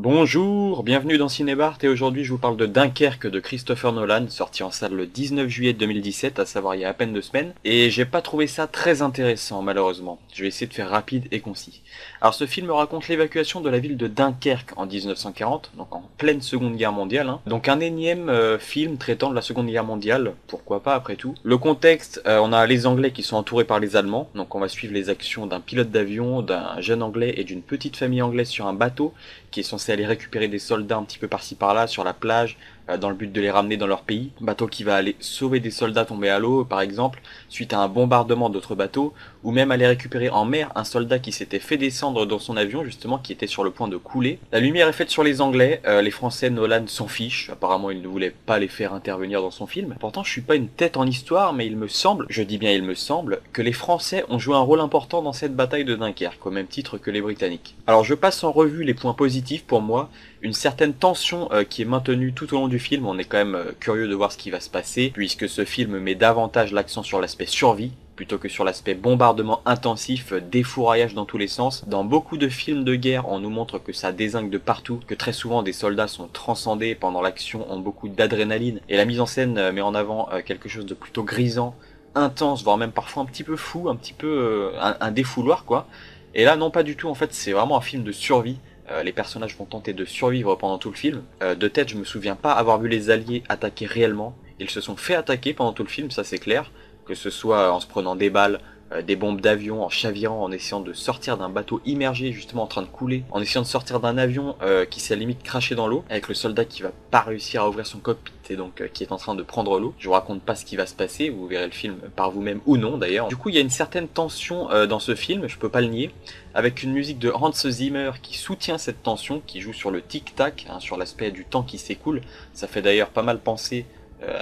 Bonjour, bienvenue dans Cinébart et aujourd'hui je vous parle de Dunkerque de Christopher Nolan, sorti en salle le 19 juillet 2017, à savoir il y a à peine 2 semaines, et j'ai pas trouvé ça très intéressant malheureusement. Je vais essayer de faire rapide et concis. Alors ce film raconte l'évacuation de la ville de Dunkerque en 1940, donc en pleine Seconde Guerre mondiale, donc un énième film traitant de la Seconde Guerre mondiale, pourquoi pas après tout. Le contexte, on a les Anglais qui sont entourés par les Allemands, donc on va suivre les actions d'un pilote d'avion, d'un jeune Anglais et d'une petite famille anglaise sur un bateau qui est censé aller récupérer des soldats un petit peu par-ci par-là sur la plage dans le but de les ramener dans leur pays. Bateau qui va aller sauver des soldats tombés à l'eau par exemple suite à un bombardement d'autres bateaux, ou même aller récupérer en mer un soldat qui s'était fait descendre dans son avion justement, qui était sur le point de couler. La lumière est faite sur les Anglais, les Français, Nolan s'en fiche, apparemment il ne voulait pas les faire intervenir dans son film. Pourtant je suis pas une tête en histoire, mais il me semble, je dis bien il me semble, que les Français ont joué un rôle important dans cette bataille de Dunkerque, au même titre que les Britanniques. Alors je passe en revue les points positifs pour moi, une certaine tension qui est maintenue tout au long du film. On est quand même curieux de voir ce qui va se passer, puisque ce film met davantage l'accent sur l'aspect survie plutôt que sur l'aspect bombardement intensif, défouraillage dans tous les sens. Dans beaucoup de films de guerre, on nous montre que ça dézingue de partout, que très souvent des soldats sont transcendés pendant l'action, ont beaucoup d'adrénaline, et la mise en scène met en avant quelque chose de plutôt grisant, intense, voire même parfois un petit peu fou, un petit peu un défouloir quoi. Et là non, pas du tout, en fait c'est vraiment un film de survie. Les personnages vont tenter de survivre pendant tout le film. De tête, je me souviens pas avoir vu les Alliés attaquer réellement. Ils se sont fait attaquer pendant tout le film, ça c'est clair. Que ce soit en se prenant des balles, des bombes d'avion, en chavirant, en essayant de sortir d'un bateau immergé justement en train de couler, en essayant de sortir d'un avion qui s'est limite craché dans l'eau, avec le soldat qui va pas réussir à ouvrir son cockpit et donc qui est en train de prendre l'eau. Je vous raconte pas ce qui va se passer, vous verrez le film par vous-même ou non d'ailleurs. Du coup il y a une certaine tension dans ce film, je peux pas le nier, avec une musique de Hans Zimmer qui soutient cette tension, qui joue sur le tic-tac, sur l'aspect du temps qui s'écoule. Ça fait d'ailleurs pas mal penser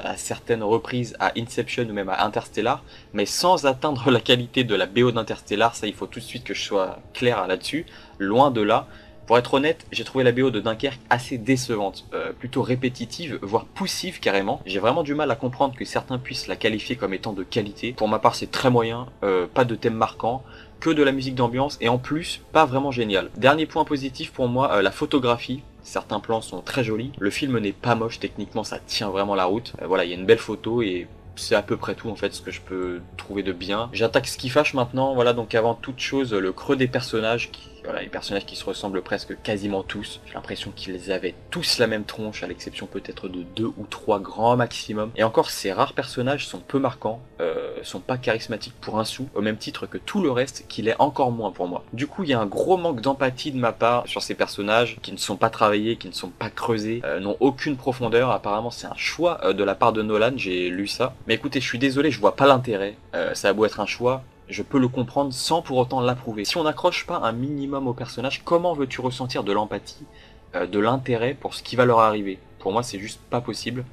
à certaines reprises à Inception ou même à Interstellar, mais sans atteindre la qualité de la BO d'Interstellar. Ça il faut tout de suite que je sois clair là-dessus, loin de là. Pour être honnête, j'ai trouvé la BO de Dunkerque assez décevante, plutôt répétitive, voire poussive carrément. J'ai vraiment du mal à comprendre que certains puissent la qualifier comme étant de qualité. Pour ma part c'est très moyen, pas de thème marquant, que de la musique d'ambiance et en plus pas vraiment génial. Dernier point positif pour moi, la photographie. Certains plans sont très jolis, le film n'est pas moche techniquement, ça tient vraiment la route. Voilà, il y a une belle photo et c'est à peu près tout en fait ce que je peux trouver de bien. J'attaque ce qui fâche maintenant, voilà, donc avant toute chose le creux des personnages, voilà, les personnages qui se ressemblent presque quasiment tous. J'ai l'impression qu'ils avaient tous la même tronche, à l'exception peut-être de 2 ou 3 grands maximum. Et encore, ces rares personnages sont peu marquants, sont pas charismatiques pour un sou, au même titre que tout le reste, qui l'est encore moins pour moi. Du coup, il y a un gros manque d'empathie de ma part sur ces personnages, qui ne sont pas travaillés, qui ne sont pas creusés, n'ont aucune profondeur. Apparemment, c'est un choix de la part de Nolan, j'ai lu ça. Mais écoutez, je suis désolé, je vois pas l'intérêt. Ça a beau être un choix, je peux le comprendre sans pour autant l'approuver. Si on n'accroche pas un minimum au personnage, comment veux-tu ressentir de l'empathie, de l'intérêt pour ce qui va leur arriver? Pour moi, c'est juste pas possible.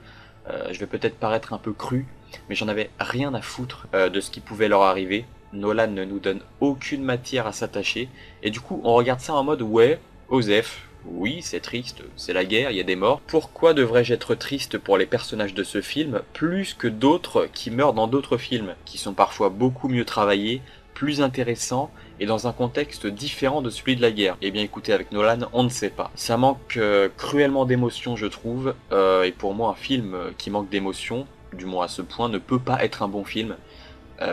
Je vais peut-être paraître un peu cru, mais j'en avais rien à foutre de ce qui pouvait leur arriver. Nolan ne nous donne aucune matière à s'attacher, et du coup, on regarde ça en mode ouais, Osef. Oui, c'est triste, c'est la guerre, il y a des morts. Pourquoi devrais-je être triste pour les personnages de ce film, plus que d'autres qui meurent dans d'autres films, qui sont parfois beaucoup mieux travaillés, plus intéressants, et dans un contexte différent de celui de la guerre? Eh bien écoutez, avec Nolan, on ne sait pas. Ça manque cruellement d'émotion, je trouve, et pour moi, un film qui manque d'émotion, du moins à ce point, ne peut pas être un bon film.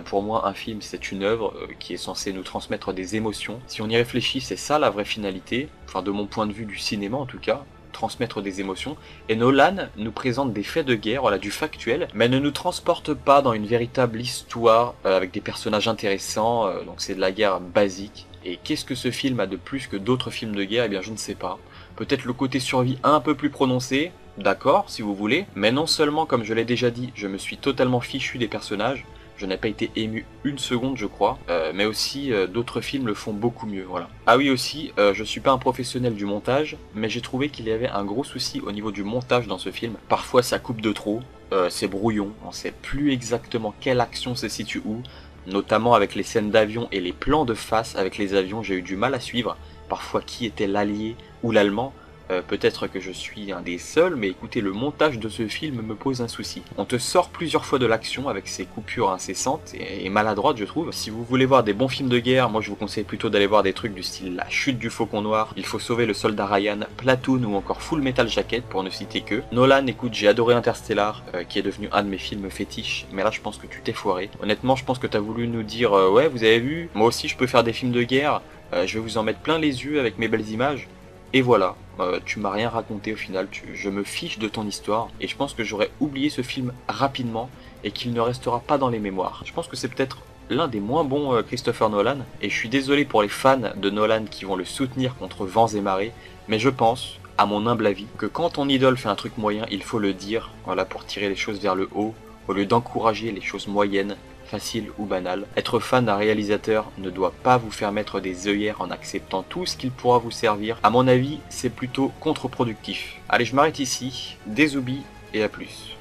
Pour moi, un film, c'est une œuvre qui est censée nous transmettre des émotions. Si on y réfléchit, c'est ça la vraie finalité, enfin de mon point de vue du cinéma en tout cas, transmettre des émotions. Et Nolan nous présente des faits de guerre, voilà, du factuel, mais ne nous transporte pas dans une véritable histoire avec des personnages intéressants, donc c'est de la guerre basique. Et qu'est-ce que ce film a de plus que d'autres films de guerre? Eh bien je ne sais pas. Peut-être le côté survie un peu plus prononcé, d'accord, si vous voulez, mais non seulement, comme je l'ai déjà dit, je me suis totalement fichu des personnages, je n'ai pas été ému une seconde, je crois, mais aussi d'autres films le font beaucoup mieux, voilà. Ah oui aussi, je suis pas un professionnel du montage, mais j'ai trouvé qu'il y avait un gros souci au niveau du montage dans ce film. Parfois ça coupe de trop, c'est brouillon, on sait plus exactement quelle action se situe où, notamment avec les scènes d'avion et les plans de face avec les avions, j'ai eu du mal à suivre. Parfois qui était l'allié ou l'allemand, Peut-être que je suis un des seuls, mais écoutez, le montage de ce film me pose un souci. On te sort plusieurs fois de l'action avec ses coupures incessantes et maladroites, je trouve. Si vous voulez voir des bons films de guerre, moi je vous conseille plutôt d'aller voir des trucs du style La Chute du Faucon Noir, Il faut sauver le soldat Ryan, Platoon ou encore Full Metal Jacket pour ne citer que. Nolan, écoute, j'ai adoré Interstellar, qui est devenu un de mes films fétiches, mais là je pense que tu t'es foiré. Honnêtement, je pense que t'as voulu nous dire ouais, vous avez vu, moi aussi je peux faire des films de guerre, je vais vous en mettre plein les yeux avec mes belles images. Et voilà, tu m'as rien raconté au final, je me fiche de ton histoire, et je pense que j'aurais oublié ce film rapidement, et qu'il ne restera pas dans les mémoires. Je pense que c'est peut-être l'un des moins bons Christopher Nolan, et je suis désolé pour les fans de Nolan qui vont le soutenir contre vents et marées, mais je pense, à mon humble avis, que quand ton idole fait un truc moyen, il faut le dire, voilà, pour tirer les choses vers le haut, au lieu d'encourager les choses moyennes, facile ou banal. Être fan d'un réalisateur ne doit pas vous faire mettre des œillères en acceptant tout ce qu'il pourra vous servir. À mon avis, c'est plutôt contre-productif. Allez, je m'arrête ici. Des oublis et à plus.